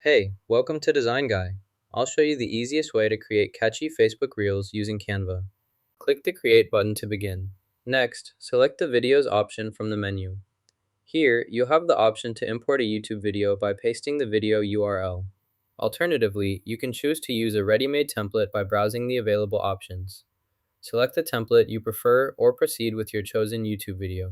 Hey, welcome to Design Guy. I'll show you the easiest way to create catchy Facebook Reels using Canva. Click the Create button to begin. Next, select the Videos option from the menu. Here, you'll have the option to import a YouTube video by pasting the video URL. Alternatively, you can choose to use a ready-made template by browsing the available options. Select the template you prefer or proceed with your chosen YouTube video.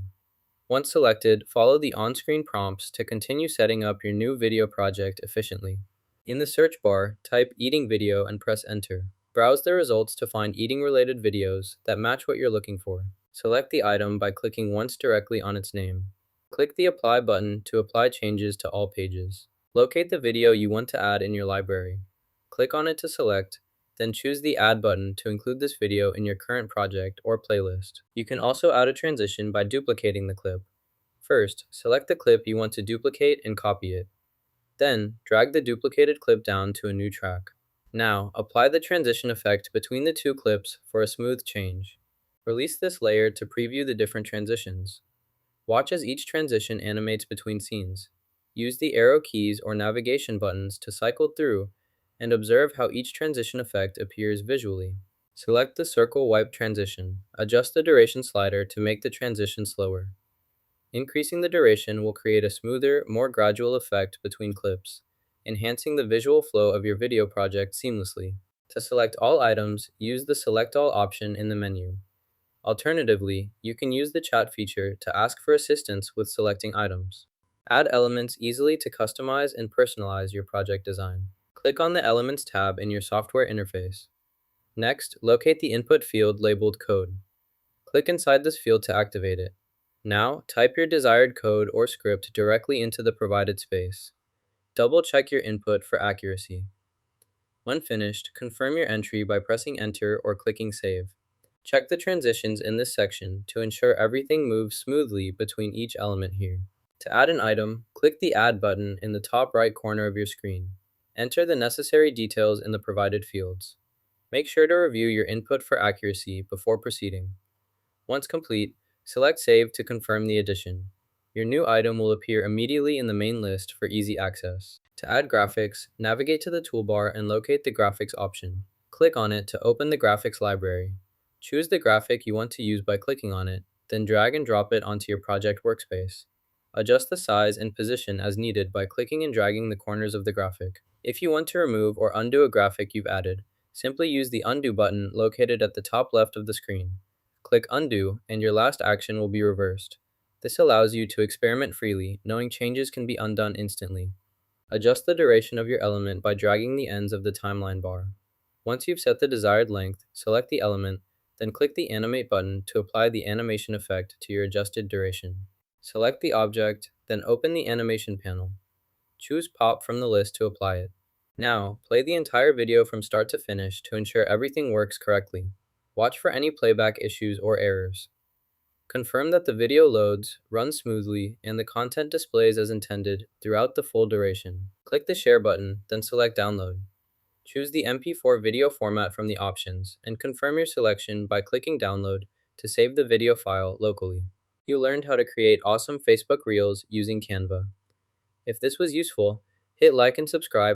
Once selected, follow the on-screen prompts to continue setting up your new video project efficiently. In the search bar, type eating video and press enter. Browse the results to find eating-related videos that match what you're looking for. Select the item by clicking once directly on its name. Click the apply button to apply changes to all pages. Locate the video you want to add in your library. Click on it to select, then choose the Add button to include this video in your current project or playlist. You can also add a transition by duplicating the clip. First, select the clip you want to duplicate and copy it. Then, drag the duplicated clip down to a new track. Now, apply the transition effect between the two clips for a smooth change. Release this layer to preview the different transitions. Watch as each transition animates between scenes. Use the arrow keys or navigation buttons to cycle through and observe how each transition effect appears visually. Select the circle wipe transition. Adjust the duration slider to make the transition slower. Increasing the duration will create a smoother, more gradual effect between clips, enhancing the visual flow of your video project seamlessly. To select all items, use the Select All option in the menu. Alternatively, you can use the chat feature to ask for assistance with selecting items. Add elements easily to customize and personalize your project design. Click on the Elements tab in your software interface. Next, locate the input field labeled Code. Click inside this field to activate it. Now, type your desired code or script directly into the provided space. Double-check your input for accuracy. When finished, confirm your entry by pressing Enter or clicking Save. Check the transitions in this section to ensure everything moves smoothly between each element here. To add an item, click the Add button in the top right corner of your screen. Enter the necessary details in the provided fields. Make sure to review your input for accuracy before proceeding. Once complete, select Save to confirm the addition. Your new item will appear immediately in the main list for easy access. To add graphics, navigate to the toolbar and locate the Graphics option. Click on it to open the Graphics library. Choose the graphic you want to use by clicking on it, then drag and drop it onto your project workspace. Adjust the size and position as needed by clicking and dragging the corners of the graphic. If you want to remove or undo a graphic you've added, simply use the Undo button located at the top left of the screen. Click Undo, and your last action will be reversed. This allows you to experiment freely, knowing changes can be undone instantly. Adjust the duration of your element by dragging the ends of the timeline bar. Once you've set the desired length, select the element, then click the Animate button to apply the animation effect to your adjusted duration. Select the object, then open the animation panel. Choose Pop from the list to apply it. Now, play the entire video from start to finish to ensure everything works correctly. Watch for any playback issues or errors. Confirm that the video loads, runs smoothly, and the content displays as intended throughout the full duration. Click the Share button, then select Download. Choose the MP4 video format from the options, and confirm your selection by clicking Download to save the video file locally. You learned how to create awesome Facebook Reels using Canva. If this was useful, hit like and subscribe.